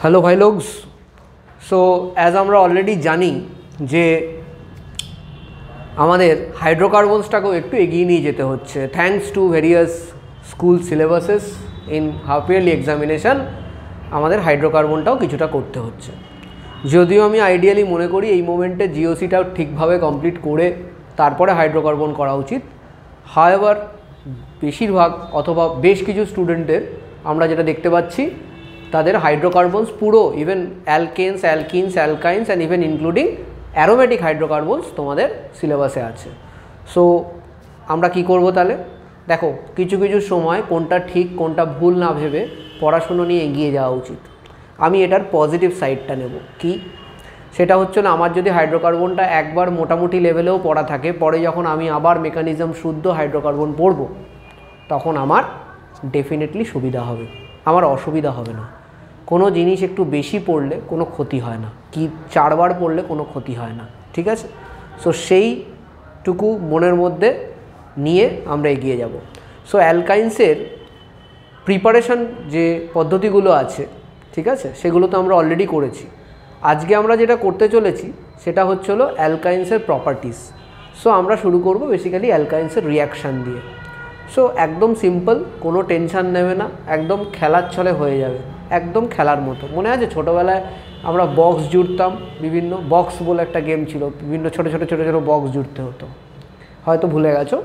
Hello भाई लोग। So as আমরা অলরেডি জানি যে আমাদের হাইড্রোকার্বনসটাকেও একটু এগিয়ে নিয়ে যেতে হচ্ছে thanks to various school syllabuses in half yearly examination. আমাদের হাইড্রোকার্বনটাও কিছুটা করতে হচ্ছে, যদিও আমি আইডিয়ালি মনে করি এই মোমেন্টে জিওসিটাও ঠিকভাবে কমপ্লিট করে তারপরে হাইড্রোকার্বন করা উচিত। হাওয়েভার বেশিরভাগ অথবা বেশ কিছু স্টুডেন্টের আমরা যেটা দেখতে পাচ্ছি তাদের হাইড্রোকার্বনস পুরো even alkanes, alkenes, alkynes and even including aromatic hydrocarbons তোমাদের সিলেবাসে আছে। সো আমরা কি করব তাহলে? দেখো, কিছু কিছু সময় কোনটা ঠিক কোনটা ভুল না ভেবে পড়াশুনো নিয়ে এগিয়ে যাওয়া উচিত। আমি এটার পজিটিভ সাইডটা নেব। কি সেটা হচ্ছে না, আমার যদি হাইড্রোকার্বনটা একবার মোটামুটি লেভেলেও পড়া থাকে, পরে যখন আমি আবার মেকানিজম শুদ্ধ হাইড্রোকার্বন পড়ব তখন আমার ডেফিনেটলি সুবিধা হবে, আমার অসুবিধা হবে না। কোনো জিনিস একটু বেশি পড়লে কোনো ক্ষতি হয় না, কি 4 বার পড়লে কোনো ক্ষতি হয় না, ঠিক আছে? সো সেইটুকু মনের মধ্যে নিয়ে আমরা এগিয়ে যাব। সো অ্যালকাইন্সের প্রিপারেশন যে পদ্ধতিগুলো আছে, ঠিক আছে, সেগুলো তো আমরা অলরেডি করেছি। আজকে আমরা যেটা করতে চলেছি সেটা হলো অ্যালকাইন্সের প্রপার্টিস। সো আমরা শুরু করব বেসিক্যালি অ্যালকাইন্সের রিয়াকশান দিয়ে। সো একদম সিম্পল, কোনো টেনশান নেবে না, একদম খেলার ছলে হয়ে যাবে, একদম খেলার মতো। মনে আছে ছোটোবেলায় আমরা বক্স জুড়তাম, বিভিন্ন বক্স বলে একটা গেম ছিল, বিভিন্ন ছোটো ছোটো ছোটো ছোটো বক্স জুড়তে হতো, হয়তো ভুলে গেছো।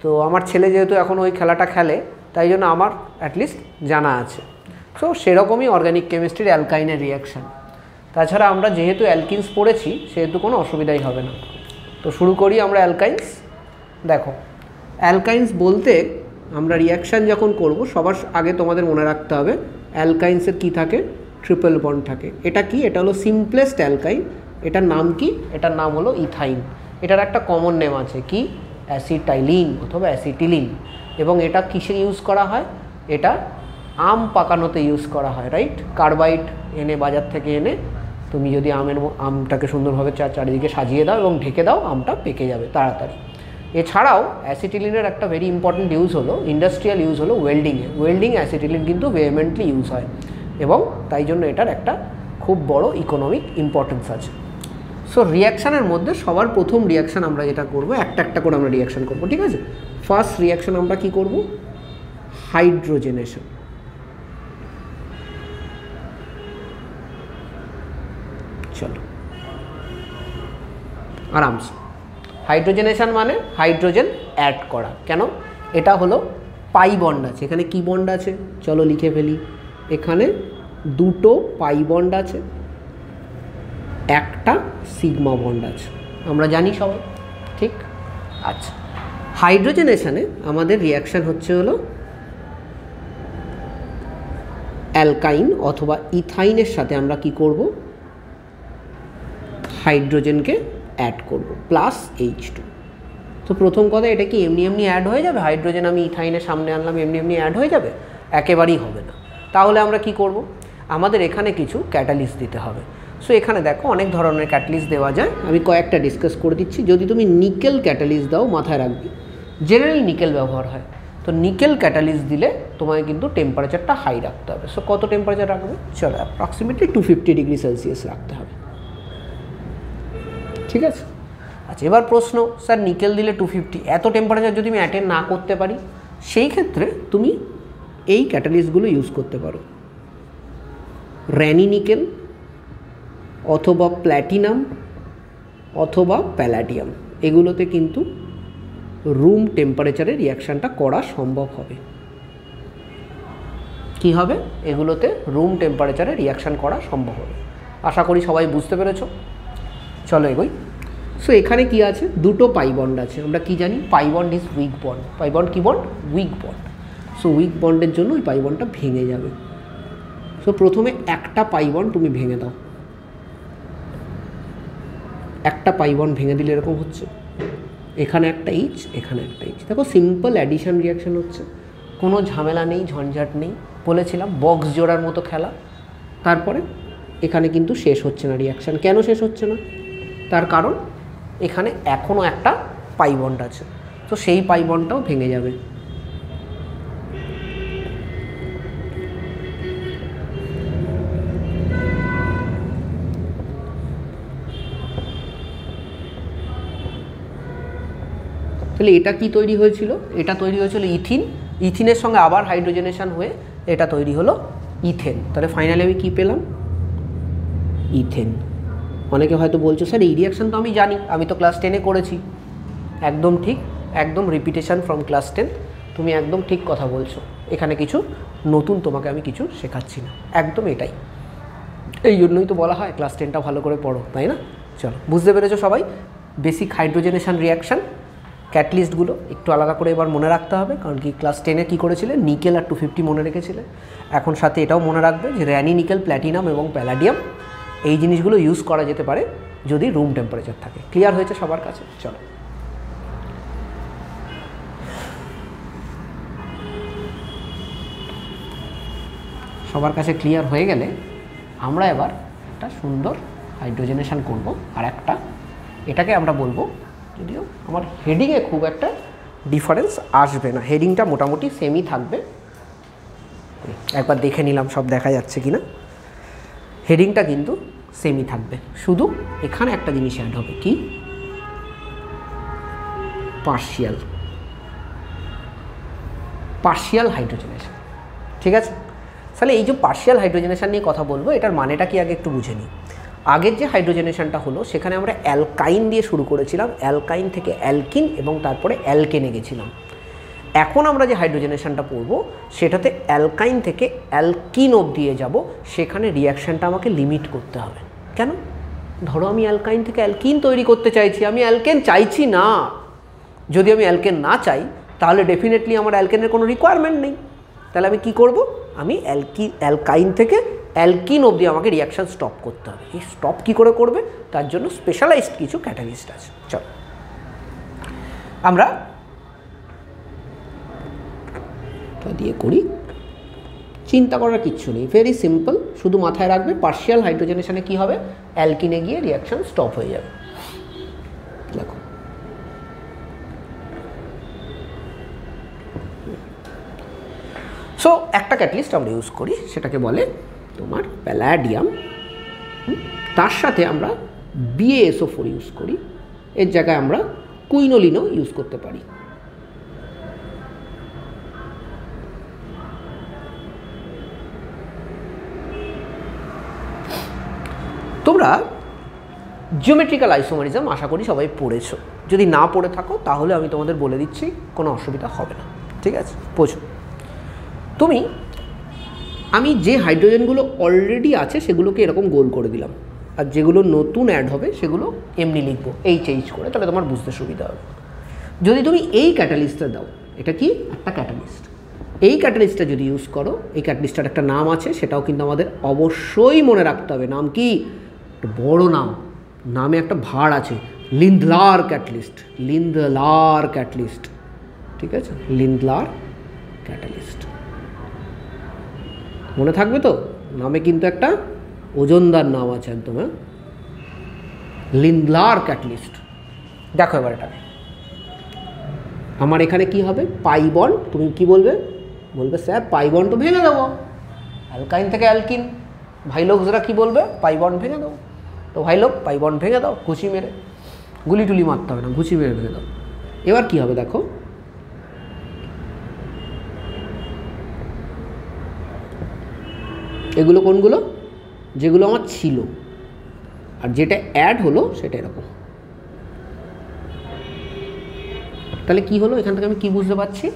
তো আমার ছেলে যেহেতু এখন ওই খেলাটা খেলে তাই জন্য আমার অ্যাটলিস্ট জানা আছে। সো সেরকমই অর্গ্যানিক কেমিস্ট্রির অ্যালকাইনের রিয়াকশান। তাছাড়া আমরা যেহেতু অ্যালকিনস পড়েছি সেহেতু কোনো অসুবিধাই হবে না। তো শুরু করি আমরা অ্যালকাইন্স। দেখো, অ্যালকাইন্স বলতে আমরা রিয়াকশান যখন করব সবার আগে তোমাদের মনে রাখতে হবে অ্যালকাইন্সের কী থাকে, ট্রিপল বন্ড থাকে। এটা কি? এটা হলো সিম্পলেস্ট অ্যালকাইন। এটার নাম কি? এটার নাম হলো ইথাইন। এটার একটা কমন নেম আছে, কি? অ্যাসিটাইলিন অথবা অ্যাসিটিলিন। এবং এটা কিসে ইউজ করা হয়? এটা আম পাকানোতে ইউজ করা হয়, রাইট? কার্বাইড এনে বাজার থেকে এনে তুমি যদি আমটাকে সুন্দরভাবে চারিদিকে সাজিয়ে দাও এবং ঢেকে দাও, আমটা পেকে যাবে তাড়াতাড়ি। এছাড়াও অ্যাসিটিলিনের একটা ভেরি ইম্পর্টেন্ট ইউজ হলো, ইন্ডাস্ট্রিয়াল ইউজ হলো ওয়েল্ডিংয়ে। ওয়েল্ডিং অ্যাসিটিলিন কিন্তু ভেহেমেন্টলি ইউজ হয় এবং তাই জন্য এটার একটা খুব বড় ইকোনমিক ইম্পর্টেন্স আছে। সো রিয়াকশানের মধ্যে সবার প্রথম রিয়াকশান আমরা যেটা করব, একটা একটা করে আমরা রিয়াকশান করব, ঠিক আছে? ফার্স্ট রিয়াকশান আমরা কি করব? হাইড্রোজেনেশন। চলো আরামসে। হাইড্রোজেনেশন মানে হাইড্রোজেন অ্যাড করা। কেন? এটা হলো পাই বন্ড আছে, এখানে কি বন্ড আছে চলো লিখে ফেলি। এখানে দুটো পাই বন্ড আছে, একটা সিগমা বন্ড আছে, আমরা জানি সবাই, ঠিক? আচ্ছা, হাইড্রোজেনেশনে আমাদের রিয়াকশান হলো অ্যালকাইন অথবা ইথাইনের সাথে আমরা কি করব? হাইড্রোজেনকে অ্যাড করব প্লাস H2। তো প্রথম কথা, এটা কি এমনি এমনি অ্যাড হয়ে যাবে? হাইড্রোজেন আমি ইথাইনের সামনে আনলাম, এমনি এমনি অ্যাড হয়ে যাবে? একেবারেই হবে না। তাহলে আমরা কি করব? আমাদের এখানে কিছু ক্যাটালিস্ট দিতে হবে। সো এখানে দেখো অনেক ধরনের ক্যাটালিস্ট দেওয়া যায়, আমি কয়েকটা ডিসকাস করে দিচ্ছি। যদি তুমি নিকেল ক্যাটালিস্ট দাও, মাথায় রাখবে জেনারেলি নিকেল ব্যবহার হয়, তো নিকেল ক্যাটালিস্ট দিলে তোমাকে কিন্তু টেম্পারেচারটা হাই রাখতে হবে। সো কত টেম্পারেচার রাখবে? চলো অ্যাপ্রক্সিমেটলি 250 ডিগ্রি সেলসিয়াস রাখতে হবে, ঠিক আছে? আচ্ছা, এবার প্রশ্ন, স্যার নিকেল দিলে 250, এত টেম্পারেচার যদি আমি অ্যাটেন্ড না করতে পারি, সেই ক্ষেত্রে তুমি এই ক্যাটালিস্টগুলো ইউজ করতে পারো। র্যানি নিকেল অথবা প্ল্যাটিনাম অথবা প্যালাডিয়াম, এগুলোতে কিন্তু রুম টেম্পারেচারে রিয়াকশানটা করা সম্ভব হবে। কি হবে? এগুলোতে রুম টেম্পারেচারে রিয়াকশান করা সম্ভব হবে। আশা করি সবাই বুঝতে পেরেছো। চলো এগোই। সো এখানে কি আছে? দুটো পাই বন্ড আছে। আমরা কি জানি? Pi bond is weak bond. Pi bond কি bond? Weak bond. So weak বন্ডের জন্য ওই পাই বন্ডটা ভেঙে যাবে। সো প্রথমে একটা পাই বন্ড তুমি ভেঙে দাও। একটা পাই বন্ড ভেঙে দিলে এরকম হচ্ছে, এখানে একটা H, এখানে একটা H। দেখো সিম্পল অ্যাডিশন রিয়াকশান হচ্ছে, কোনো ঝামেলা নেই, ঝঞ্ঝাট নেই। বলেছিলাম বক্স জোড়ার মতো খেলা। তারপরে এখানে কিন্তু শেষ হচ্ছে না রিয়াকশান। কেন শেষ হচ্ছে না? তার কারণ এখানে এখনও একটা পাই বন্ড আছে, তো সেই পাই বন্ডটাও ভেঙে যাবে। তাহলে এটা কি তৈরি হয়েছিল? এটা তৈরি হয়েছিল ইথিন, ইথিনের সঙ্গে আবার হাইড্রোজেনেশন হয়ে এটা তৈরি হলো ইথেন। তাহলে ফাইনালি আমি কি পেলাম? ইথেন। অনেকে হয়তো বলছো স্যার এই রিয়াকশান তো আমি জানি, আমি তো ক্লাস 10-এ করেছি। একদম ঠিক, একদম রিপিটেশন ফ্রম ক্লাস 10। তুমি একদম ঠিক কথা বলছো, এখানে কিছু নতুন তোমাকে আমি কিছু শেখাচ্ছি না, একদম এটাই। এই জন্যই তো বলা হয় ক্লাস 10টা ভালো করে পড়ো, তাই না? চলো, বুঝতে পেরেছো সবাই? বেসিক হাইড্রোজেনেশন রিয়াকশান, ক্যাটালিস্টগুলো একটু আলাদা করে এবার মনে রাখতে হবে, কারণ কি ক্লাস 10-এ কী করেছিলে? নিকেল আর 250 মনে রেখেছিলে। এখন সাথে এটাও মনে রাখবে যে র্যানি নিকেল, প্ল্যাটিনাম এবং প্যালাডিয়াম এই জিনিসগুলো ইউজ করা যেতে পারে যদি রুম টেম্পারেচার থাকে। ক্লিয়ার হয়েছে সবার কাছে? চলো, সবার কাছে ক্লিয়ার হয়ে গেলে আমরা এবার একটা সুন্দর হাইড্রোজেনেশন করব। আর একটা এটাকে আমরা বলবো, যদিও আমার হেডিংয়ে খুব একটা ডিফারেন্স আসবে না, হেডিংটা মোটামুটি সেমই থাকবে। একবার দেখে নিলাম সব দেখা যাচ্ছে কি না। হেডিংটা কিন্তু সেমই থাকবে, শুধু এখানে একটা জিনিস অ্যাড হবে, কি? Partial hydrogenation. ঠিক আছে? তাহলে এই যে পার্শিয়াল হাইড্রোজেনেশন নিয়ে কথা বলবো, এটার মানেটা কি আগে একটু বুঝে নিই। আগের যে হাইড্রোজেনেশনটা হলো সেখানে আমরা অ্যালকাইন দিয়ে শুরু করেছিলাম, অ্যালকাইন থেকে অ্যালকিন এবং তারপরে অ্যালকেনে গেছিলাম। এখন আমরা যে হাইড্রোজেনেশনটা পড়বো সেটাতে অ্যালকাইন থেকে অ্যালকিন অবধি যাব, সেখানে রিয়াকশানটা আমাকে লিমিট করতে হবে। কেন? ধরো আমি অ্যালকাইন থেকে অ্যালকিন তৈরি করতে চাইছি, আমি অ্যালকেন চাইছি না। যদি আমি অ্যালকেন না চাই তাহলে ডেফিনেটলি আমার অ্যালকেনের কোনো রিকোয়ারমেন্ট নেই। তাহলে আমি কি করব? আমি অ্যালকাইন থেকে অ্যালকিন অবধি আমাকে রিয়াকশান স্টপ করতে হবে। এই স্টপ কী করে করবে? তার জন্য স্পেশালাইজড কিছু ক্যাটালিস্ট আছে। চলো আমরা দিয়ে করি, চিন্তা করার কিচ্ছু নেই, ভেরি সিম্পল। শুধু মাথায় রাখবে পার্শিয়াল হাইড্রোজেনেশনে কী হবে? অ্যালকিনে গিয়ে রিয়াকশান স্টপ হয়ে যাবে। দেখো, সো একটা ক্যাটালিস্ট আমরা ইউজ করি, সেটাকে বলে তোমার প্যালাডিয়াম। তার সাথে আমরা BaSO4 ইউজ করি, এর জায়গায় আমরা কুইনোলিনও ইউজ করতে পারি। তোমরা জিওমেট্রিক্যাল আইসোমারিজম আশা করি সবাই পড়েছো, যদি না পড়ে থাকো তাহলে আমি তোমাদের বলে দিচ্ছি, কোনো অসুবিধা হবে না। ঠিক আছে? বোঝো, আমি যে হাইড্রোজেনগুলো অলরেডি আছে সেগুলোকে এরকম গোল করে দিলাম, আর যেগুলো নতুন অ্যাড হবে সেগুলো এমনি লিখবো HH করে, তাহলে তোমার বুঝতে সুবিধা হবে। যদি তুমি এই ক্যাটালিস্টটা দাও, এটা কি? একটা ক্যাটালিস্ট। এই ক্যাটালিস্টটা যদি ইউজ করো, এই ক্যাটালিস্টটার একটা নাম আছে, সেটাও কিন্তু আমাদের অবশ্যই মনে রাখতে হবে। নাম কি? একটা বড় নাম, নামে একটা ভার আছে, লিন্ডলার ক্যাটালিস্ট। লিন্ডলার ক্যাটালিস্ট, ঠিক আছে? লিন্ডলার ক্যাটালিস্ট মনে থাকবে তো? নামে কিন্তু একটা ওজনদার নাম আছে একদম। হ্যাঁ, লিন্ডলার ক্যাটালিস্ট। দেখো এবার এটা আমার এখানে কি হবে? Pi bond. তুমি কি বলবে? বলবে স্যার পাই বন্ড তো ভেঙে দেবো, অ্যালকাইন থেকে অ্যালকিন। ভাই লোকরা কী বলবে? পাই বন্ড ভেঙে দেবো। তো ভাই লোক পাই বন্ড ভেঙে দাও, ঘুষি মেরে। গুলি টুলি মারতে হবে না, ঘুষি মেরে ভেঙে দাও। এবার কি হবে দেখো, এগুলো কোনগুলো? যেগুলো আমার ছিল, আর যেটা অ্যাড হলো সেটা এরকম। তাহলে কি হলো? এখান থেকে আমি কি বুঝতে পারছি?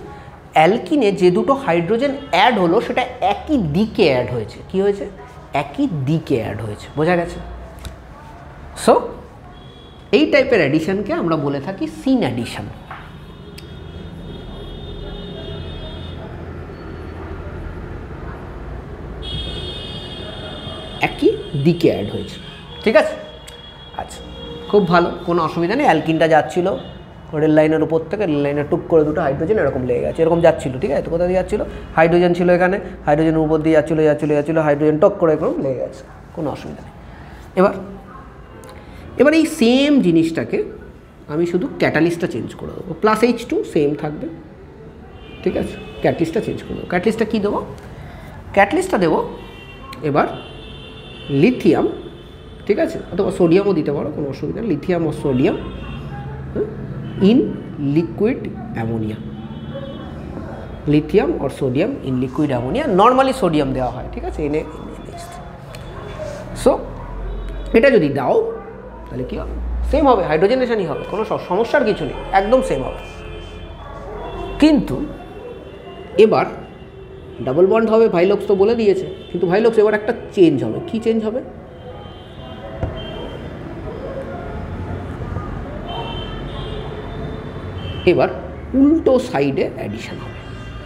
অ্যালকিনে যে দুটো হাইড্রোজেন অ্যাড হলো সেটা একই দিকে অ্যাড হয়েছে। কি হয়েছে? একই দিকে অ্যাড হয়েছে। বোঝা গেছে? সো এই টাইপের অ্যাডিশনকে আমরা বলে থাকি সিন অ্যাডিশন। একই দিকে অ্যাড হয়েছে। ঠিক আছে? আচ্ছা, খুব ভালো, কোনো অসুবিধা নেই। অ্যালকিনটা যাচ্ছিলো রেল লাইনের উপর থেকে, রেল লাইনের টুক করে দুটো হাইড্রোজেন এরকম লেগে গেছে, এরকম যাচ্ছিলো। ঠিক আছে? তো কোথা দিয়ে যাচ্ছিলো? হাইড্রোজেন ছিল এখানে, হাইড্রোজেনের উপর দিয়ে যাচ্ছিলো, হাইড্রোজেন টক করে এরকম লেগে গেছে, কোনো অসুবিধা নেই। এবার এই সেম জিনিসটাকে আমি শুধু ক্যাটালিস্টটা চেঞ্জ করে দেবো, +H2 সেম থাকবে। ঠিক আছে? ক্যাটালিস্টটা চেঞ্জ করে দেবো। ক্যাটালিস্টটা কী দেবো? ক্যাটালিস্টটা দেবো এবার লিথিয়াম। ঠিক আছে? অথবা সোডিয়ামও দিতে পারো, কোনো অসুবিধা নেই। লিথিয়াম ও sodium in liquid ammonia, lithium or sodium in liquid ammonia, normally sodium দেওয়া হয়, ঠিক আছে, NaNH3। সো এটা যদি দাও তাহলে কী হবে, সেম হবে, হাইড্রোজেনেশনই হবে, কোনো সমস্যার কিছু নেই, একদম সেম হবে। কিন্তু এবার ডাবল বন্ড হবে, ভাইলক্স তো বলে দিয়েছে, কিন্তু ভাইলক্স এবার একটা চেঞ্জ হবে। কি চেঞ্জ হবে? এবার উল্টো সাইডে অ্যাডিশন হবে।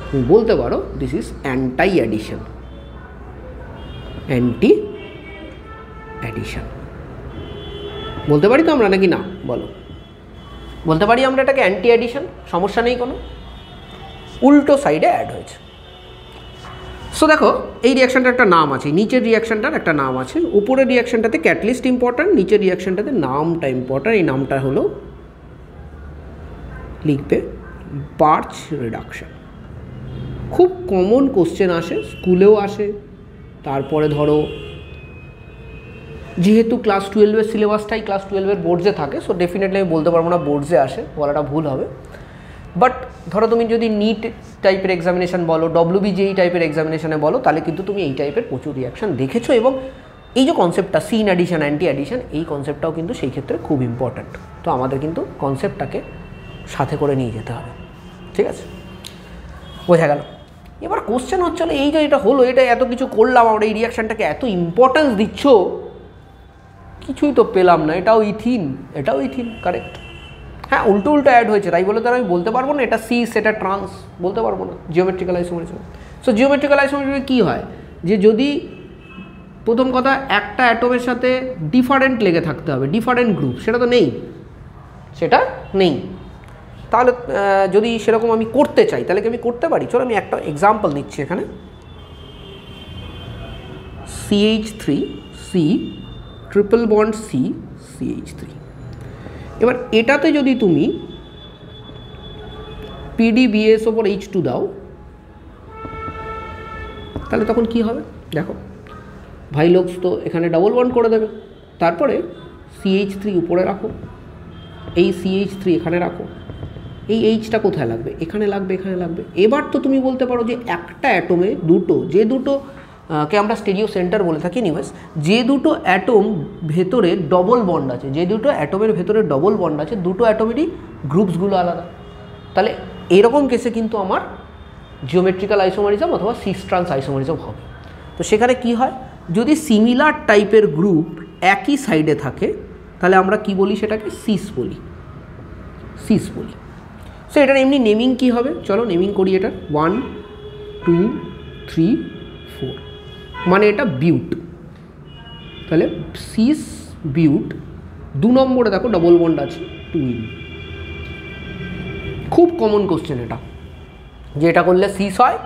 তুমি বলতে পারো this is anti addition, anti addition বলতে পারি তো আমরা, নাকি না বলো? বলতে পারি আমরা এটাকে অ্যান্টি অ্যাডিশন, সমস্যা নেই কোনো, উল্টো সাইডে অ্যাড হয়েছে। সো দেখো এই রিয়াকশানটার একটা নাম আছে, নিচের রিয়াকশানটার একটা নাম আছে, উপরের রিয়াকশানটাতে ক্যাটালিস্ট ইম্পর্ট্যান্ট, নিচের রিয়াকশানটাতে নামটা ইম্পর্ট্যান্ট। এই নামটা হলো লিখবে বার্চ রিডাকশন। খুব কমন কোশ্চেন আসে, স্কুলেও আসে, তারপরে ধরো যেহেতু ক্লাস 12-এর সিলেবাসটাই ক্লাস 12-এর বোর্ডসে থাকে, সো ডেফিনেটলি আমি বলতে পারবো না বোর্ডসে আসে, বলাটা ভুল হবে। বাট ধরো তুমি যদি নিট টাইপের এক্সামিনেশান বলো, WBJEE টাইপের এক্সামিনেশানে বলো, তাহলে কিন্তু তুমি এই টাইপের প্রচুর রিয়াকশান দেখেছো, এবং এই যে কনসেপ্টটা সিন অ্যাডিশন অ্যান্টি অ্যাডিশন, এই কনসেপ্টটাও কিন্তু সেই ক্ষেত্রে খুব ইম্পর্ট্যান্ট। তো আমাদের কিন্তু কনসেপ্টটাকে সাথে করে নিয়ে যেতে হবে, ঠিক আছে, বোঝা গেল। এবার কোশ্চেন হচ্ছে এই যে এটা হলো, এটা এত কিছু করলাম আমরা, এই রিয়াকশানটাকে এত ইম্পর্ট্যান্স দিচ্ছ, কিছুই তো পেলাম না, এটাও ইথিন, এটাও ইথিন, কারেক্ট। হ্যাঁ, উল্টো উল্টো অ্যাড হয়েছে, তাই বলে তার আমি বলতে পারবো না এটা সিস এটা ট্রান্স, বলতে পারবো না, জিওমেট্রিক্যাল আইসোমারিজম। সো জিওমেট্রিক্যাল আইসোমারিজমে কী হয়, যে যদি প্রথম কথা একটা অ্যাটমের সাথে ডিফারেন্ট লেগে থাকতে হবে, ডিফারেন্ট গ্রুপ, সেটা তো নেই, সেটা নেই। তাহলে যদি সেরকম আমি করতে চাই তাহলে কি আমি করতে পারি? চলো আমি একটা এক্সাম্পল নিচ্ছি এখানে, CH3C triple bond C CH3। এবার এটাতে যদি তুমি PDBS ওপর H2 দাও, তাহলে তখন কি হবে দেখো, ভাইলক্স তো এখানে ডাবল বন্ড করে দেবে, তারপরে CH3 উপরে রাখো, এই CH3 এখানে রাখো, এই Hটা কোথায় লাগবে? এখানে লাগবে, এখানে লাগবে। এবার তো তুমি বলতে পারো যে একটা অ্যাটমে দুটো, যে দুটো কে আমরা স্টেরিও সেন্টার বলে থাকি নিউজ, যে দুটো অ্যাটম ভেতরে ডবল বন্ড আছে, যে দুটো অ্যাটমের ভেতরে ডবল বন্ড আছে, দুটো অ্যাটমেরই গ্রুপসগুলো আলাদা, তাহলে এরকম কেসে কিন্তু আমার জিওমেট্রিক্যাল আইসোমারিজম অথবা সিস ট্রান্স আইসোমারিজম হবে। তো সেখানে কি হয়, যদি সিমিলার টাইপের গ্রুপ একই সাইডে থাকে তাহলে আমরা কি বলি, সেটাকে সিস বলি, সিস বলি। সো এটার এমনি নেমিং কি হবে, চলো নেমিং করি এটা 1 2 3 4, মানে এটা বিউট, তাহলে সিস বিউট। 2 নম্বরে দেখো ডবল বন্ড আছে টুইন, খুব কমন কোশ্চেন এটা, যে এটা করলে সিস হয়।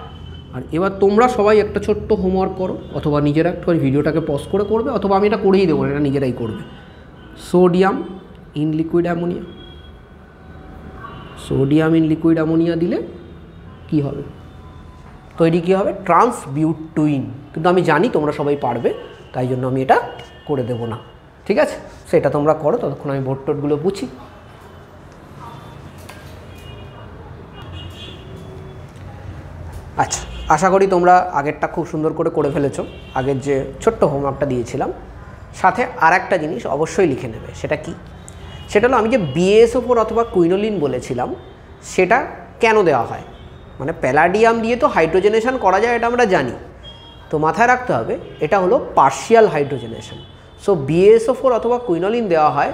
আর এবার তোমরা সবাই একটা ছোট্ট হোমওয়ার্ক করো, অথবা নিজেরা একটু ভিডিওটাকে পজ করে করবে, অথবা আমি এটা করেই দেবো, এটা নিজেরাই করবে। Sodium in liquid ammonia, sodium in liquid ammonia দিলে কি হবে, তৈরি কী হবে, ট্রান্স বিউট টুইন। কিন্তু আমি জানি তোমরা সবাই পারবে, তাই জন্য আমি এটা করে দেব না, ঠিক আছে? সেটা তোমরা করো, ততক্ষণ আমি বোর্ড টোডগুলো বুঝি। আচ্ছা, আশা করি তোমরা আগেরটা খুব সুন্দর করে ফেলেছো, আগের যে ছোট্ট হোমওয়ার্কটা দিয়েছিলাম। সাথে আর একটা জিনিস অবশ্যই লিখে নেবে, সেটা কি, সেটা হলো আমি যে BaSO4 অথবা কুইনোলিন বলেছিলাম, সেটা কেন দেওয়া হয়। মানে প্যালাডিয়াম দিয়ে তো হাইড্রোজেনেশন করা যায়, এটা আমরা জানি, তো মাথায় রাখতে হবে এটা হলো পার্শিয়াল হাইড্রোজেনেশন। সো BaSO4 অথবা কুইনোলিন দেওয়া হয়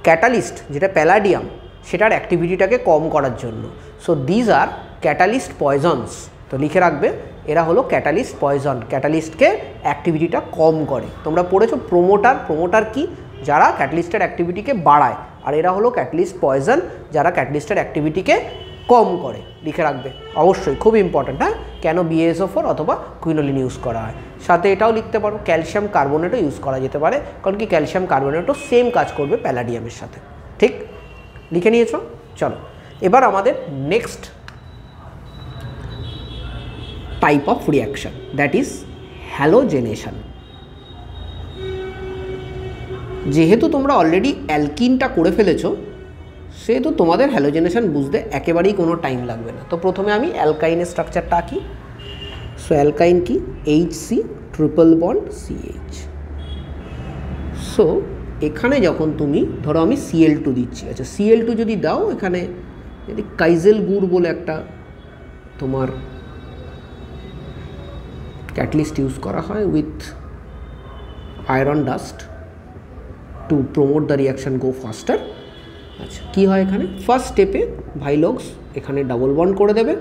ক্যাটালিস্ট, যেটা প্যালাডিয়াম, সেটার অ্যাক্টিভিটিটাকে কম করার জন্য। So these are catalyst পয়জনস। তো লিখে রাখবে এরা হলো ক্যাটালিস্ট পয়জন, ক্যাটালিস্টকে অ্যাক্টিভিটিটা কম করে। তোমরা পড়েছো প্রোমোটার, প্রোমোটার কি, যারা ক্যাটালিস্টের অ্যাক্টিভিটিকে বাড়ায়, আর এরা হলো ক্যাটালিস্ট পয়জন, যারা ক্যাটালিস্টের অ্যাক্টিভিটিকে কম করে। লিখে রাখবে অবশ্যই, খুব ইম্পর্ট্যান্ট। হ্যাঁ, কেন BaSO4 অথবা কুইনোলিন ইউজ করা হয়। সাথে এটাও লিখতে পারো ক্যালসিয়াম কার্বনেটও ইউজ করা যেতে পারে, কারণ কি ক্যালসিয়াম কার্বনেটও সেম কাজ করবে প্যালাডিয়ামের সাথে। ঠিক, লিখে নিয়েছো? চলো এবার আমাদের next type of reaction, that is halogenation. যেহেতু তোমরা অলরেডি অ্যালকিনটা করে ফেলেছো, সেহেতু তোমাদের হ্যালোজেনেশন বুঝতে একেবারেই কোনো টাইম লাগবে না। তো প্রথমে আমি অ্যালকাইনের স্ট্রাকচারটা আঁকি। সো অ্যালকাইন কি, HC triple bond CH। So এখানে যখন তুমি ধরো আমি Cl2 দিচ্ছি, আচ্ছা Cl2 যদি দাও, এখানে যদি কাইজেল গুড় বলে একটা তোমার ক্যাটালিস্ট ইউজ করা হয় with iron dust to promote the reaction গো ফাস্টার। আচ্ছা কী হয় এখানে, ফার্স্ট স্টেপে ভাইলক্স এখানে ডাবল বন্ড করে দেবে,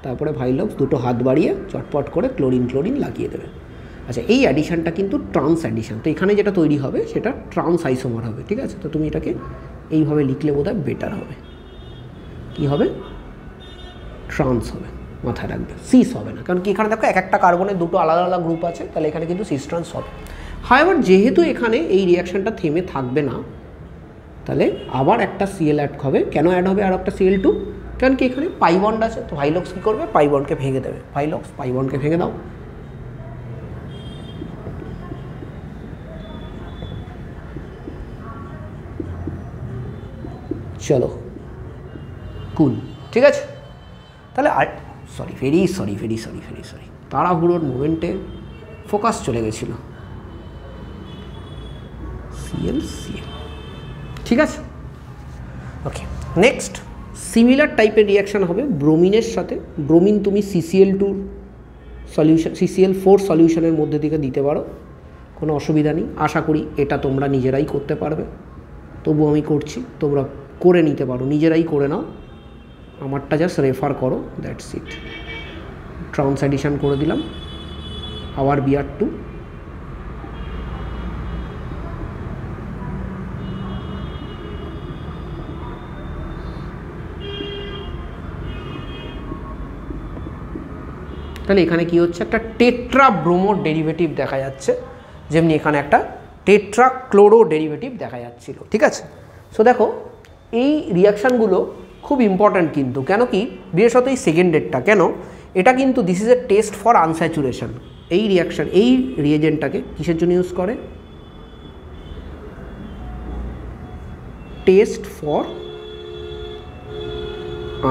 তারপরে ভাইলক্স দুটো হাত বাড়িয়ে চটপট করে ক্লোরিন লাগিয়ে দেবে। আচ্ছা এই অ্যাডিশানটা কিন্তু ট্রান্স অ্যাডিশান, তো এখানে যেটা তৈরি হবে সেটা ট্রান্স আইসোমার হবে, ঠিক আছে। তো তুমি এটাকে এইভাবে লিখলে বোধহয় বেটার হবে। কি হবে, ট্রান্স হবে, মাথায় রাখবে, সিস হবে না, কারণ কি এখানে দেখো এক একটা কার্বনের দুটো আলাদা আলাদা গ্রুপ আছে, তাহলে এখানে কিন্তু সিস ট্রান্স হবে। হাওয়েভার যেহেতু এখানে এই রিয়াকশানটা থেমে থাকবে না, তাহলে আবার একটা Cl অ্যাড হবে। কেন অ্যাড হবে আর একটা Cl2? কারণ কি এখানে পাই বন্ড আছে, তো ভাইলক্স কী করবে, পাই বন্ডকে ভেঙে দেবে। ভাইলক্স পাই বন্ডকে ভেঙে দাও। চলো কুল, ঠিক আছে। তাহলে আর ভেরি সরি তাড়াহুড়োর মোমেন্টে ফোকাস চলে গেছিল। Cl, ঠিক আছে, ওকে। নেক্সট সিমিলার টাইপের রিয়াকশান হবে ব্রোমিনের সাথে। ব্রোমিন তুমি CCl2 সলিউশন, CCl4 সলিউশনের মধ্যে থেকে দিতে পারো, কোনো অসুবিধা নেই। আশা করি এটা তোমরা নিজেরাই করতে পারবে, তবু আমি করছি, তোমরা করে নিতে পারো, নিজেরাই করে নাও, আমারটা জাস্ট রেফার করো, দ্যাটস ইট। ট্রান্স অ্যাডিশান করে দিলাম, আবার Br2, তাহলে এখানে কি হচ্ছে, একটা টেট্রা ব্রোমো ডেরিভেটিভ দেখা যাচ্ছে, যেমনি এখানে একটা টেট্রা ক্লোরো ডেরিভেটিভ দেখা যাচ্ছিল, ঠিক আছে। সো দেখো এই রিয়াকশানগুলো খুব ইম্পর্ট্যান্ট কিন্তু, কেন কি বিশেষত এই সেকেন্ডেরটা, কেন এটা কিন্তু this is a test for unsaturation. এই রিয়াকশান, এই রিয়েজেন্টটাকে কিসের জন্য ইউজ করে, টেস্ট ফর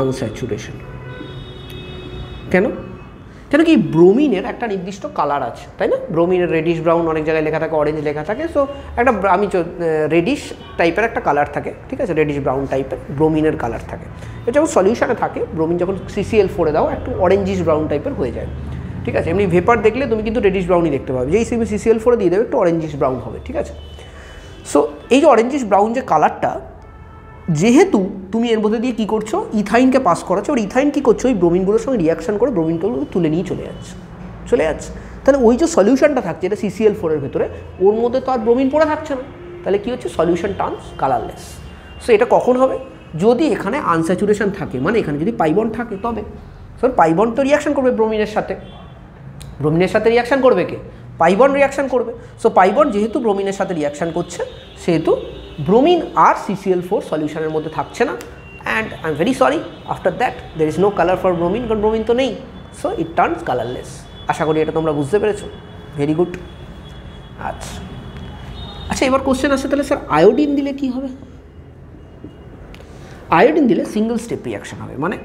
আনস্যাচুরেশন। কেন কি ব্রোমিনের একটা নির্দিষ্ট কালার আছে, তাই না? ব্রোমিনের রেডিশ ব্রাউন অনেক জায়গায় লেখা থাকে, অরেঞ্জ লেখা থাকে। সো একটা আমি রেডিশ টাইপের একটা কালার থাকে, ঠিক আছে, রেডিশ ব্রাউন টাইপের ব্রোমিনের কালার থাকে। এটা যখন সলিউশনে থাকে, ব্রোমিন যখন CCl4 দাও একটু অরেঞ্জিশ ব্রাউন টাইপের হয়ে যায়, ঠিক আছে। এমনি ভেপার দেখলে তুমি কিন্তু রেডিশ ব্রাউনই দেখতে পাবে, যেই CCl4 দিয়ে দেবে একটু অরেঞ্জিশ ব্রাউন হবে, ঠিক আছে। সো এই যে অরেঞ্জিশ ব্রাউন যে কালারটা, যেহেতু তুমি এর মধ্যে দিয়ে কী করছো, ইথাইনকে পাস করাচ্ছো, আর ইথাইন কী করছো, ওই ব্রোমিনগুলোর সঙ্গে রিয়াকশান করে ব্রোমিনগুলো তুলে নিয়ে চলে যাচ্ছে। তাহলে ওই যে সলিউশনটা থাকছে এটা CCl4 এর ভেতরে, ওর মধ্যে তো আর ব্রোমিন পড়ে থাকছে না, তাহলে কী হচ্ছে, সলিউশন টার্নস কালারলেস। সো এটা কখন হবে, যদি এখানে আনস্যাচুরেশন থাকে, মানে এখানে যদি পাই বন্ড থাকে তবে। সো পাই বন্ড তো রিয়াকশান করবে ব্রোমিনের সাথে রিয়াকশান করবে কে, পাই বন্ড রিয়াকশান করবে। সো পাই বন্ড যেহেতু ব্রোমিনের সাথে রিয়াকশান করছে, সেহেতু ব্রোমিন আর CCl4 সলিউশনের মধ্যে থাকছে না, and I am very sorry, after that there is no colour for bromine, কারণ ব্রোমিন তো নেই। So it turns colourless. আশা করি এটা তোমরা বুঝতে পেরেছো, ভেরি গুড। আচ্ছা এবার কোশ্চেন আসছে, তাহলে স্যার আয়োডিন দিলে কি হবে? আয়োডিন দিলে সিঙ্গেল স্টেপ রিয়াকশান হবে, মানে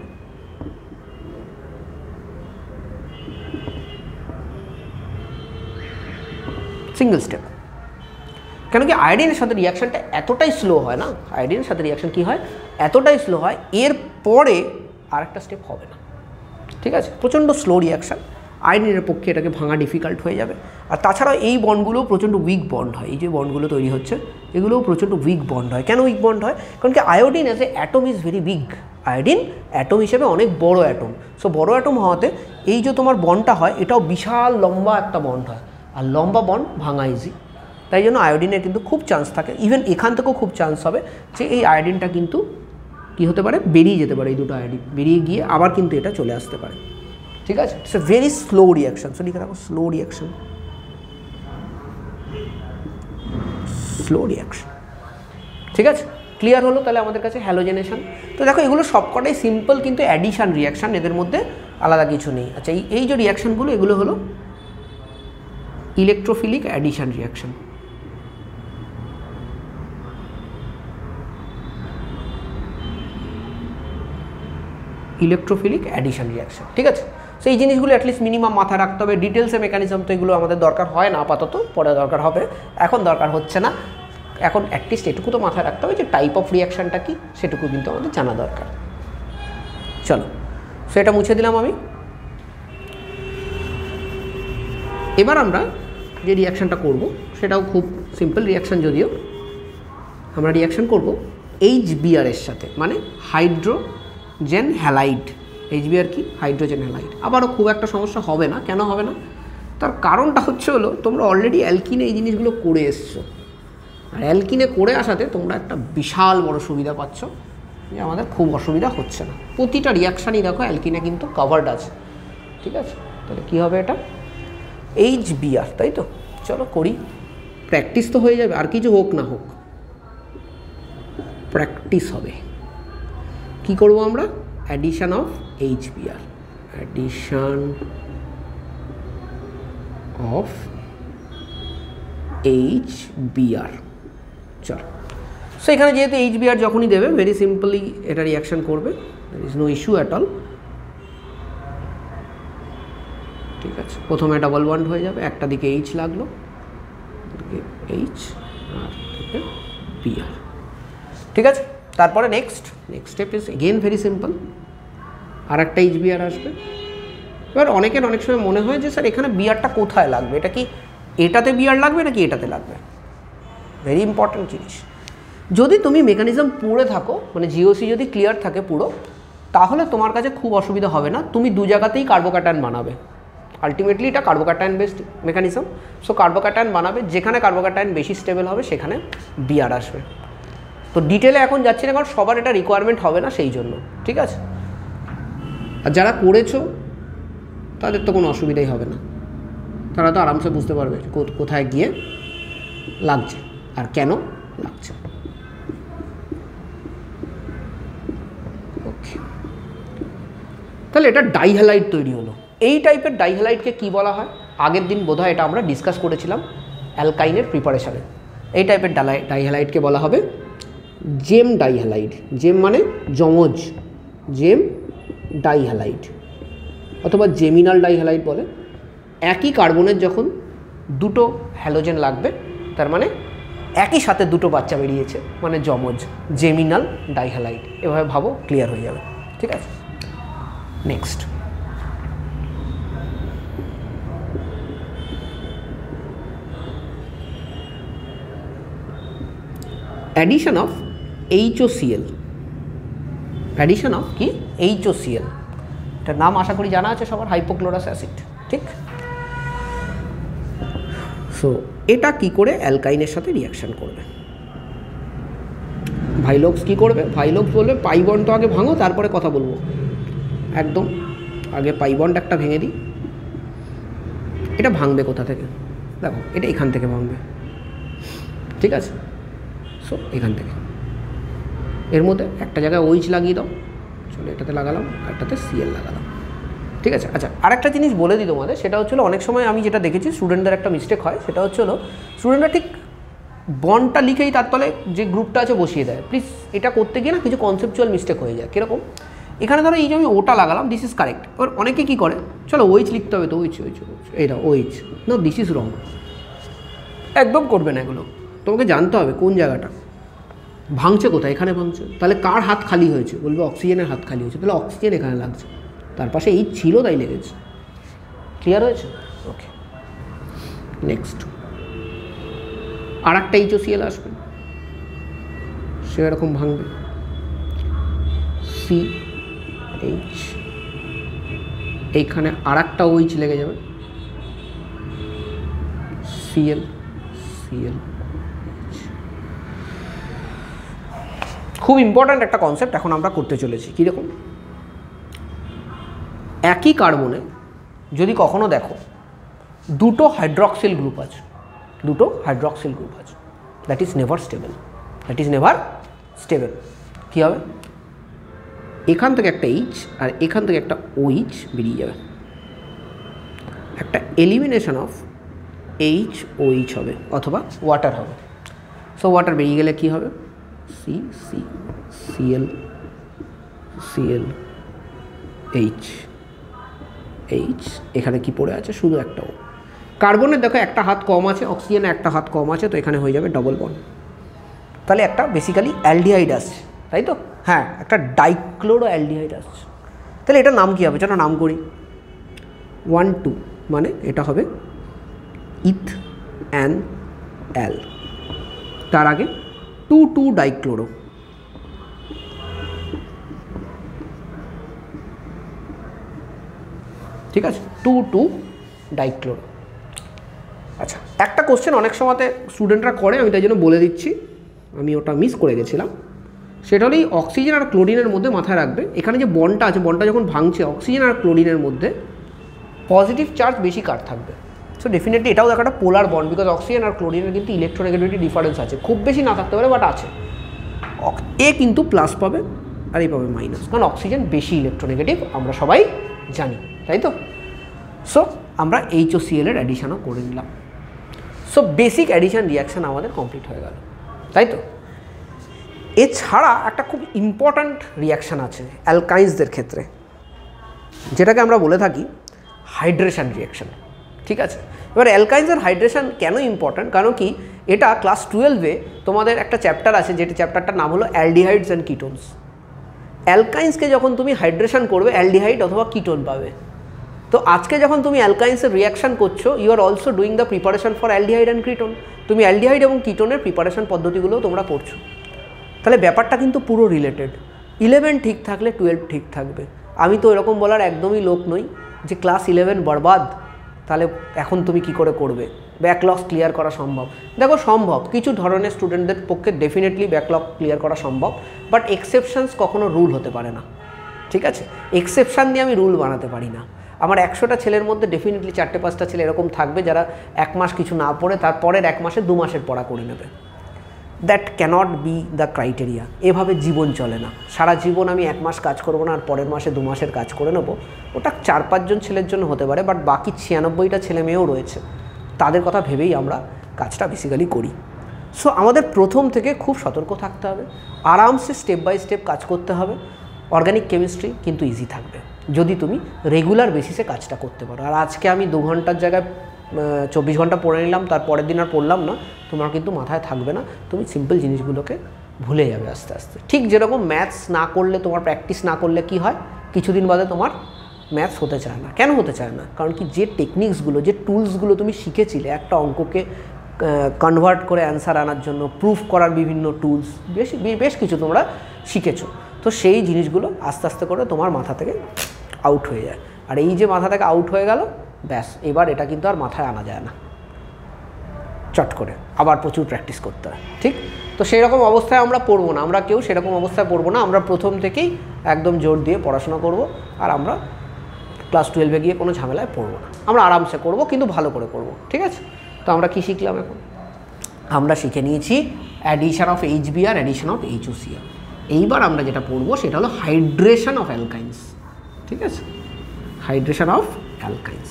সিঙ্গেল স্টেপ। কেন কি আয়োডিনের সাথে রিয়াকশানটা এতটাই স্লো হয় না, আয়োডিনের সাথে রিয়াকশান কী হয়, এতটাই স্লো হয়, এর পরে আরেকটা স্টেপ হবে না, ঠিক আছে। প্রচণ্ড স্লো রিয়াকশান, আয়োডিনের পক্ষে এটাকে ভাঙা ডিফিকাল্ট হয়ে যাবে। আর তাছাড়া এই বন্ডগুলোও প্রচণ্ড উইক বন্ড হয়, এই যে বন্ডগুলো তৈরি হচ্ছে এগুলোও প্রচণ্ড উইক বন্ড হয়। কেন উইক বন্ড হয়, কারণ কি iodine as a atom is very big, iodine atom হিসেবে অনেক বড় অ্যাটম। সো বড় অ্যাটম হওয়াতে এই যে তোমার বন্ডটা হয় এটাও বিশাল লম্বা একটা বন্ড হয়, আর লম্বা বন্ড ভাঙা ইজি। তাই জন্য আয়োডিনের কিন্তু খুব চান্স থাকে, ইভেন এখান থেকেও খুব চান্স হবে যে এই আয়োডিনটা কিন্তু কী হতে পারে, বেরিয়ে যেতে পারে, এই দুটো আয়োডিন বেরিয়ে গিয়ে আবার কিন্তু এটা চলে আসতে পারে, ঠিক আছে। It's a very slow reaction. So লিখে রাখো স্লো রিয়াকশান, ঠিক আছে। ক্লিয়ার হলো তাহলে আমাদের কাছে হ্যালোজেনেশন। তো দেখো এগুলো সবকটাই সিম্পল, কিন্তু অ্যাডিশান রিয়াকশান, এদের মধ্যে আলাদা কিছু নেই। আচ্ছা এই যে রিয়াকশানগুলো, এগুলো হলো electrophilic addition reaction. Electrophilic addition reaction. ঠিক আছে, সো এই জিনিসগুলো অ্যাটলিস্ট মিনিমাম মাথায় রাখতে হবে। ডিটেলসে মেকানিজম তো এগুলো আমাদের দরকার হয় না আপাতত, পরে দরকার হবে, এখন দরকার হচ্ছে না। এখন অ্যাটলিস্ট এটুকু তো মাথায় রাখতে হবে যে টাইপ অফ রিয়াকশানটা কী সেটুকু কিন্তু আমাদের জানা দরকার। চলো, সো এটা মুছে দিলাম আমি। এবার আমরা যে রিয়াকশানটা করব সেটাও খুব সিম্পল রিয়াকশান, যদিও আমরা রিয়াকশান করব HBr এর সাথে, মানে হাইড্রোজেন হ্যালাইড। HBr কি? Hydrogen halide. আবারও খুব একটা সমস্যা হবে না। কেন হবে না? তার কারণটা হচ্ছে হলো তোমরা অলরেডি অ্যালকিনে এই জিনিসগুলো করে এসছো, আর অ্যালকিনে করে আসাতে তোমরা একটা বিশাল বড় সুবিধা পাচ্ছ যে আমাদের খুব অসুবিধা হচ্ছে না। প্রতিটা রিয়াকশানই দেখো অ্যালকিনে কিন্তু কভার্ড আছে। ঠিক আছে, তাহলে কী হবে এটা? HBr, তাই তো? চলো করি, প্র্যাকটিস তো হয়ে যাবে, আর কিছু হোক না হোক প্র্যাকটিস হবে। কি করব আমরা? Addition of HBr, addition of HBr। চলো, সো এখানে যেহেতু HBr যখনই দেবে ভেরি সিম্পলি এটা রিয়াকশান করবে, there is no issue at all. ঠিক আছে, প্রথমে ডাবল বন্ড হয়ে যাবে, একটা দিকে H লাগলো, H আর থেকে Br। ঠিক আছে, তারপরে next step is again very simple, আর একটা HBr আসবে। এবার অনেকের অনেক সময় মনে হয় যে স্যার এখানে বিআরটা কোথায় লাগবে, এটা কি এটাতে বিআর লাগবে নাকি এটাতে লাগবে? ভেরি ইম্পর্ট্যান্ট জিনিস। যদি তুমি মেকানিজম পড়ে থাকো, মানে জিওসি যদি ক্লিয়ার থাকে পুরো, তাহলে তোমার কাছে খুব অসুবিধা হবে না। তুমি দু জায়গাতেই কার্বোক্যাটায়ন বানাবে। আলটিমেটলি এটা carbocation based mechanism. So carbocation বানাবে, যেখানে কার্বোক্যাটায়ন বেশি স্টেবল হবে সেখানে বিআর আসবে। তো ডিটেলে এখন যাচ্ছি না, কারণ সবার এটা রিকোয়ারমেন্ট হবে না সেই জন্য। ঠিক আছে, আর যারা করেছো তাদের তো কোনো অসুবিধাই হবে না, তারা তো আরামসে বুঝতে পারবে কোথায় গিয়ে লাগছে আর কেন লাগছে। ওকে, তাহলে এটা ডাইহ্যালাইড তৈরি হলো। এই টাইপের ডাইহ্যালাইডকে কি বলা হয়? আগের দিন বোধহয় এটা আমরা ডিসকাস করেছিলাম অ্যালকাইনের প্রিপারেশনে। এই টাইপের ডাইহ্যালাইডকে বলা হবে জেম ডাইহ্যালাইড। জেম মানে যমজ, জেম ডাইহ্যালাইড অথবা জেমিনাল ডাইহ্যালাইড বলে। একই কার্বনের যখন দুটো হ্যালোজেন লাগবে, তার মানে একই সাথে দুটো বাচ্চা বেরিয়েছে, মানে যমজ, জেমিনাল ডাইহ্যালাইড। এভাবে ভাবো, ক্লিয়ার হয়ে যাবে। ঠিক আছে, next addition of HOCl। Addition of কি? HOCl। এটার নাম আশা করি জানা আছে সবার, হাইপোক্লোরাস অ্যাসিড। ঠিক, সো এটা কি করে অ্যালকাইনের সাথে রিয়াকশান করবে? ভাইলক্স কি করবে? ভাইলক্স বলবে পাই বন্ড তো আগে ভাঙো, তারপরে কথা বলবো। একদম আগে পাই বন্ড একটা ভেঙে দিই। এটা ভাঙবে কোথা থেকে? দেখো, এটা এখান থেকে ভাঙবে। ঠিক আছে, সো এখান থেকে এর মধ্যে একটা জায়গায় OH লাগিয়ে দাও। চলো, এটাতে লাগালাম, একটাতে Cl লাগালাম। ঠিক আছে, আচ্ছা আরেকটা জিনিস বলে দিই তোমাদের, সেটা হচ্ছিল অনেক সময় আমি যেটা দেখেছি স্টুডেন্টদের একটা মিস্টেক হয়, সেটা হচ্ছিল স্টুডেন্টরা ঠিক বন্ডটা লিখেই তার তলে যে গ্রুপটা আছে বসিয়ে দেয়। প্লিজ এটা করতে গিয়ে না কিছু কনসেপচুয়াল মিস্টেক হয়ে যায়। কীরকম? এখানে ধরো এই যে আমি ওটা লাগালাম, দিস ইজ কারেক্ট। এবার অনেকে কী করে, চলো OH লিখতে হবে তো, OH এইটা OH, no this is wrong. একদম করবে না এগুলো। তোমাকে জানতে হবে কোন জায়গাটা ভাঙছে, কোথায়, এখানে ভাঙছে। তাহলে কার হাত খালি হয়েছে? বলবে অক্সিজেনের হাত খালি হয়েছে, তাহলে অক্সিজেন এখানে লাগছে, তার পাশে H ছিল তাই লেগেছে। ক্লিয়ার হয়েছে? ওকে, নেক্সট আর একটা HOCl আসবে, সে এরকম ভাঙবে, CH, এইখানে আর একটা OH লেগে যাবে, Cl। খুব ইম্পর্ট্যান্ট একটা কনসেপ্ট এখন আমরা করতে চলেছি। কীরকম? একই কার্বনে যদি কখনো দেখো দুটো হাইড্রক্সিল গ্রুপ আছে, দ্যাট ইজ নেভার স্টেবল। কী হবে? এখান থেকে একটা H আর এখান থেকে একটা OH বেরিয়ে যাবে, একটা এলিমিনেশন অফ HOH হবে অথবা ওয়াটার হবে। সো ওয়াটার বেরিয়ে গেলে কী হবে? Cl এইচ এইচ, এখানে কি পড়ে আছে শুধু একটা ও। কার্বনের দেখো একটা হাত কম আছে, অক্সিজেনে একটা হাত কম আছে, তো এখানে হয়ে যাবে ডবল বন্ড। তাহলে একটা বেসিক্যালি অ্যালডিহাইড আসছে, তাই তো? হ্যাঁ, একটা ডাইক্লোরো অ্যালডিহাইড আসছে। তাহলে এটার নাম কী হবে? চলো নাম করি। 1 2 মানে এটা হবে ইথ অ্যান অ্যাল, তার আগে 2 2 ডাইক্লোরো, ঠিক আছে, 2 2 ডাইক্লোরো। আচ্ছা, একটা কোশ্চেন অনেক সময়তে স্টুডেন্টরা করে, আমি তাই জন্য বলে দিচ্ছি, আমি ওটা মিস করে গেছিলাম। সেটা হলো এই অক্সিজেন আর ক্লোরিনের মধ্যে মাথায় রাখবে, এখানে যে বন্ডটা আছে, বন্ডটা যখন ভাঙছে অক্সিজেন আর ক্লোরিনের মধ্যে পজিটিভ চার্জ বেশি কার থাকবে। সো ডেফিনেটলি এটাও দেখো একটা পোলার বন্ড, বিকজ অক্সিজেন আর ক্লোরিনের কিন্তু ইলেকট্রোনেগেটিভিটি ডিফারেন্স আছে, খুব বেশি না থাকতে পারে বাট আছে। এ কিন্তু প্লাস পাবে আর এ পাবে মাইনাস, কারণ অক্সিজেন বেশি ইলেকট্রোনেগেটিভ আমরা সবাই জানি, তাই তো? সো আমরা HOCl এর অ্যাডিশনও করে নিলাম। সো বেসিক অ্যাডিশন রিয়াকশান আমাদের কমপ্লিট হয়ে গেল, তাই তো? এছাড়া একটা খুব ইম্পর্ট্যান্ট রিয়াকশান আছে অ্যালকাইন্সদের ক্ষেত্রে, যেটাকে আমরা বলে থাকি হাইড্রেশন রিয়াকশান, ঠিক আছে? এবার অ্যালকাইন্সের হাইড্রেশন কেন ইম্পর্ট্যান্ট? কারণ কি, এটা ক্লাস 12-এ তোমাদের একটা চ্যাপ্টার আছে, যেটা চ্যাপ্টারটার নাম হলো অ্যালডিহাইডস অ্যান্ড কিটোনস। অ্যালকাইন্সকে যখন তুমি হাইড্রেশন করবে অ্যালডিহাইড অথবা কিটোন পাবে। তো আজকে যখন তুমি অ্যালকাইন্সের রিয়াকশান করছো, you are also doing the preparation for aldehyde and ketone. তুমি অ্যালডিহাইড এবং কিটোনের প্রিপারেশন পদ্ধতিগুলোও তোমরা করছো। তাহলে ব্যাপারটা কিন্তু পুরো রিলেটেড। 11 ঠিক থাকলে 12 ঠিক থাকবে। আমি তো এরকম বলার একদমই লোক নই যে ক্লাস 11 বরবাদ, তাহলে এখন তুমি কি করে করবে, ব্যাকলগস ক্লিয়ার করা সম্ভব? দেখো সম্ভব, কিছু ধরনের স্টুডেন্টদের পক্ষে ডেফিনেটলি ব্যাকলগ ক্লিয়ার করা সম্ভব, বাট এক্সেপশনস কখনো রুল হতে পারে না, ঠিক আছে? এক্সেপশান দিয়ে আমি রুল বানাতে পারি না। আমার 100টা ছেলের মধ্যে ডেফিনেটলি 4-5টা ছেলে এরকম থাকবে যারা 1 মাস কিছু না পড়ে তারপরের 1 মাসে 2 মাসের পড়া করে নেবে। That cannot be the criteria. এভাবে জীবন চলে না। সারা জীবন আমি 1 মাস কাজ করবো না আর পরের মাসে 2 মাসের কাজ করে নেবো, ওটা 4-5 জন ছেলের জন্য হতে পারে, বাট বাকি 96টা ছেলে মেয়েও রয়েছে, তাদের কথা ভেবেই আমরা কাজটা বেসিক্যালি করি। সো আমাদের প্রথম থেকে খুব সতর্ক থাকতে হবে, আরামসে স্টেপ বাই স্টেপ কাজ করতে হবে। অর্গানিক কেমিস্ট্রি কিন্তু ইজি থাকবে যদি তুমি রেগুলার বেসিসে কাজটা করতে পারো। আর আজকে আমি 2 ঘন্টার জায়গায় 24 ঘন্টা পড়ে নিলাম, তার পরের দিন আর পড়লাম না, তোমার কিন্তু মাথায় থাকবে না, তুমি সিম্পল জিনিসগুলোকে ভুলে যাবে আস্তে আস্তে। ঠিক যেরকম ম্যাথস না করলে, তোমার প্র্যাকটিস না করলে কি হয়, কিছুদিন বাদে তোমার ম্যাথস হতে চায় না। কেন হতে চায় না? কারণ কি, যে টেকনিক্সগুলো, যে টুলসগুলো তুমি শিখেছিলে একটা অঙ্ককে কনভার্ট করে অ্যান্সার আনার জন্য, প্রুফ করার বিভিন্ন টুলস, বেশ কিছু তোমরা শিখেছো, তো সেই জিনিসগুলো আস্তে আস্তে করে তোমার মাথা থেকে আউট হয়ে যায়। আর এই যে মাথা থেকে আউট হয়ে গেল, ব্যাস, এবার এটা কিন্তু আর মাথায় আনা যায় না, চট করে আবার প্রচুর প্র্যাকটিস করতে হয়, ঠিক? তো সেই রকম অবস্থায় আমরা পড়বো না, আমরা কেউ সেরকম অবস্থায় পড়বো না। আমরা প্রথম থেকেই একদম জোর দিয়ে পড়াশোনা করব, আর আমরা ক্লাস 12-এ গিয়ে কোনো ঝামেলায় পড়বো না, আমরা আরামসে করব, কিন্তু ভালো করে করব, ঠিক আছে? তো আমরা কি শিখলাম এখন? আমরা শিখে নিয়েছি addition of HBr, addition of HOCl। এইবার আমরা যেটা পড়বো সেটা হলো হাইড্রেশন অফ অ্যালকাইন্স, ঠিক আছে? Hydration of alkynes.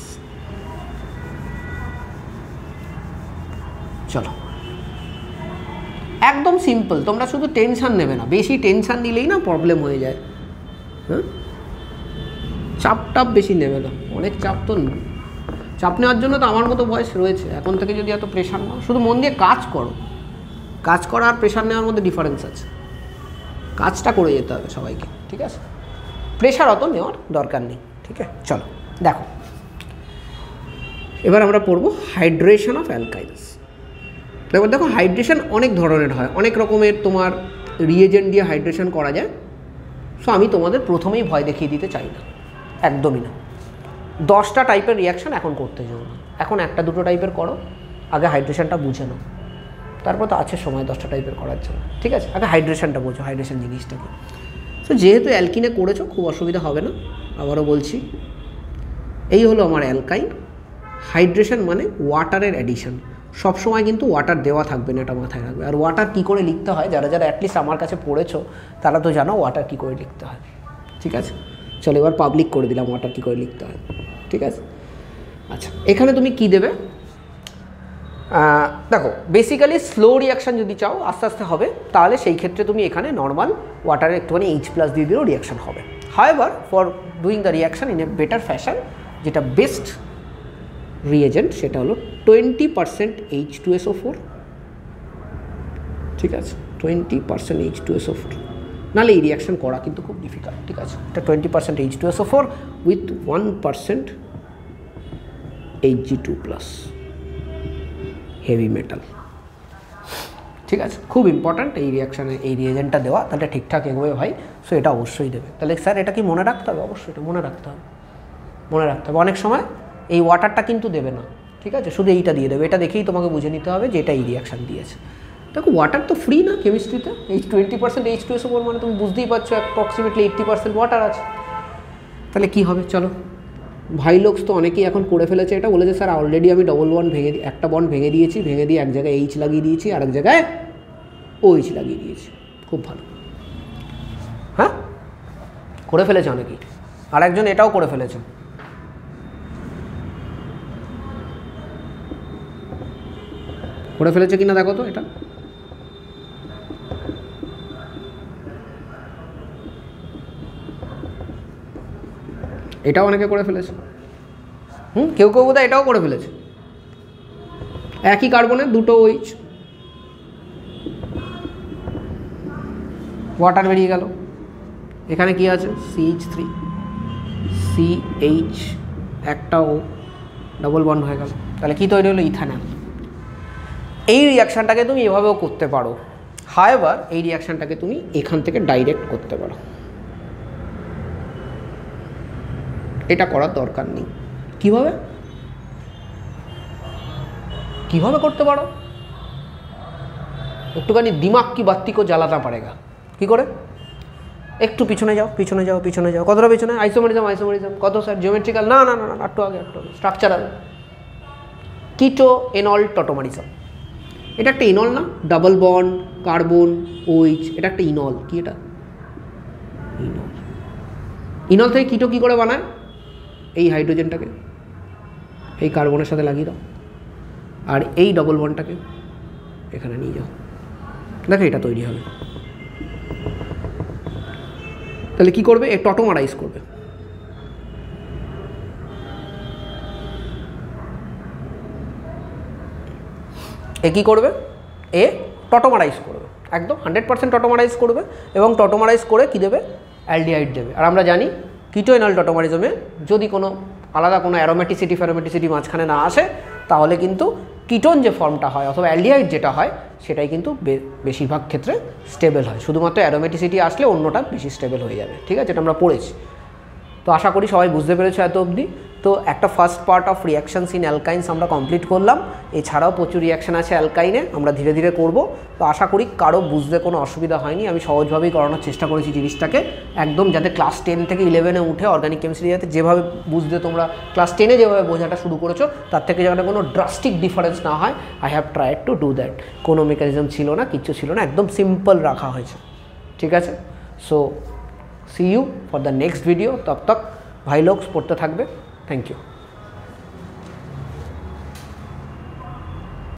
চলো, একদম সিম্পল, তোমরা শুধু টেনশান নেবে না, বেশি টেনশান নিলেই না প্রবলেম হয়ে যায়। হ্যাঁ, চাপ বেশি নেবে না, অনেক চাপ তো চাপ নেওয়ার জন্য তো আমার মতো বয়স রয়েছে, এখন থেকে যদি এত প্রেশার নাও, শুধু মন দিয়ে কাজ করো। কাজ করা আর প্রেশার নেওয়ার মধ্যে ডিফারেন্স আছে, কাজটা করে যেতে হবে সবাইকে, ঠিক আছে? প্রেশার অত নেওয়ার দরকার নেই, ঠিক আছে? চলো দেখো, এবার আমরা পড়বো হাইড্রেশন অফ অ্যালকাইন্স। এবার দেখো, হাইড্রেশন অনেক ধরনের হয়, অনেক রকমের তোমার রিয়েজেন্ট দিয়ে হাইড্রেশন করা যায়। সো আমি তোমাদের প্রথমেই ভয় দেখিয়ে দিতে চাই না, একদমই না। 10টা টাইপের রিয়াকশান এখন করতে যাও না, এখন 1-2 টাইপের করো, আগে হাইড্রেশনটা বুঝে নাও, তারপর তো আছে সময় 10টা টাইপের করার জন্য, ঠিক আছে? আগে হাইড্রেশনটা বোঝো, হাইড্রেশন জিনিসটাকে। সো যেহেতু অ্যালকিনে করেছো, খুব অসুবিধা হবে না, আবারও বলছি, এই হলো আমার অ্যালকাইন। হাইড্রেশন মানে ওয়াটারের অ্যাডিশন, সবসময় কিন্তু ওয়াটার দেওয়া থাকবে না, এটা মাথায় রাখবে। আর ওয়াটার কী করে লিখতে হয়, যারা যারা অ্যাটলিস্ট আমার কাছে পড়েছো তারা তো জানো ওয়াটার কী করে লিখতে হয়, ঠিক আছে? চলো এবার পাবলিক করে দিলাম ওয়াটার কী করে লিখতে হয়, ঠিক আছে? আচ্ছা, এখানে তুমি কি দেবে? দেখো, বেসিক্যালি স্লো রিয়াকশান যদি চাও, আস্তে আস্তে হবে, তাহলে সেই ক্ষেত্রে তুমি এখানে নর্মাল ওয়াটারে একটুখানি H+ দিয়ে দিলেও রিয়াকশান হবে। However for doing the reaction in a better fashion, যেটা বেস্ট রিয়েজেন্ট সেটা হলো 20% H2SO4, ঠিক আছে, 20% H2SO4, নাহলে এই রিয়াকশান করা কিন্তু খুব ডিফিকাল্ট, ঠিক আছে। এটা 20% H2SO4 with 1% Hg2+, heavy metal, ঠিক আছে। খুব ইম্পর্ট্যান্ট এই রিয়াকশানে এই রিয়েজেন্টটা দেওয়া, তাহলে ঠিকঠাক এগোবে ভাই। সো এটা অবশ্যই দেবে। তাহলে স্যার এটা কি মনে রাখতে হবে? অবশ্যই এটা মনে রাখতে হবে, মনে রাখতে হবে। অনেক সময় এই ওয়াটারটা কিন্তু দেবে না, ঠিক আছে, শুধু এইটা দিয়ে দেবে। এটা দেখেই তোমাকে বুঝে নিতে হবে যে এটা এই রিয়াকশান দিয়েছে। দেখো ওয়াটার তো ফ্রি না কেমিস্ট্রিতে, এই 20% H2SO4 মানে তুমি বুঝতেই পারছো অ্যাপ্রক্সিমেটলি 80% ওয়াটার আছে। তাহলে কি হবে? চলো, ভাইলোক্স তো অনেকেই এখন করে ফেলেছে এটা, বলেছে স্যার অলরেডি আমি ডবল বন্ড ভেঙে একটা বন্ড ভেঙে দিয়েছি, ভেঙে দিয়ে এক জায়গায় H লাগিয়ে দিয়েছি, আর এক জায়গায় OH লাগিয়ে দিয়েছি। খুব ভালো, হ্যাঁ করে ফেলেছে অনেকেই। আর একজন এটাও করে ফেলেছে, করে ফেলেছে কিনা দেখো তো, এটা এটাও অনেকে করে ফেলেছে। কেউ কেউ বোধহয় এটাও করে ফেলেছে। একই কার্বনের দুটো OH, ওয়াটার বেরিয়ে গেল। এখানে কি আছে? CH3 CH একটা O, ডবল বন্ড হয়ে গেল। তাহলে কি তৈরি হলো? ইথানল। এই রিয়াকশানটাকে তুমি এভাবেও করতে পারো, হাওয়েভার এই রিয়াকশানটাকে তুমি এখান থেকে ডাইরেক্ট করতে পারো, এটা করার দরকার নেই। কিভাবে কিভাবে করতে পারো? একটুখানি দিমাগ কি বাত্তি কো জ্বালাতে পারেগা। কি করে? একটু পিছনে যাও, পিছনে যাও, পিছনে যাও। কতটা পিছনে? আইসোমেরিজম, আইসোমেরিজম কত স্যার? জিওমেট্রিক্যাল? না না না না, একটু আগে, একটু আগে স্ট্রাকচারাল। কিটো এনল টটোমারিজম, এটা একটা ইনল না? ডাবল বন্ড, কার্বন, OH, এটা একটা ইনল। কি এটা? ইনল। ইনল থেকে কিটো কী করে বানায়? এই হাইড্রোজেনটাকে এই কার্বনের সাথে লাগিয়ে দাও, আর এই ডবল বন্ডটাকে এখানে নিয়ে যাও, দেখো এটা তৈরি হবে। তাহলে কি করবে? এ টটোমারাইজ করবে। এ কী করবে? এ টটোমারাইজ করবে, একদম 100% টটোমারাইজ করবে, এবং টটোমারাইজ করে কী দেবে? অ্যালডিহাইড দেবে। আর আমরা জানি কিটো এনল টটোমারিজমে যদি কোনো আলাদা কোনো অ্যারোমেটিসিটি ফ্যারোমেটিসিটি মাঝখানে না আসে, তাহলে কিন্তু কিটোন যে ফর্মটা হয় অথবা অ্যালডিহাইড যেটা হয় সেটাই কিন্তু বেশিরভাগ ক্ষেত্রে স্টেবল হয়। শুধুমাত্র অ্যারোমেটিসিটি আসলে অন্যটা বেশি স্টেবল হয়ে যাবে, ঠিক আছে? এটা আমরা পড়েছি। তো আশা করি সবাই বুঝতে পেরেছো এত অবধি। তো একটা first part of reactions in alkynes আমরা কমপ্লিট করলাম। এছাড়াও প্রচুর রিয়াকশান আছে অ্যালকাইনে, আমরা ধীরে ধীরে করব। তো আশা করি কারো বুঝতে কোনো অসুবিধা হয়নি। আমি সহজভাবেই করানোর চেষ্টা করেছি জিনিসটাকে, একদম যাতে ক্লাস 10 থেকে 11-এ উঠে অর্গানিক কেমিস্ট্রি যাতে যেভাবে বুঝতে তোমরা ক্লাস 10-এ যেভাবে বোঝাটা শুরু করেছো তার থেকে যাতে কোনো ড্রাস্টিক ডিফারেন্স না হয়। I have tried to do that. কোনো মেকানিজম ছিল না, কিচ্ছু ছিল না, একদম সিম্পল রাখা হয়েছে, ঠিক আছে? So see you for the next video. তব তক ভাই লোকস পড়তে থাকবে। Thank you.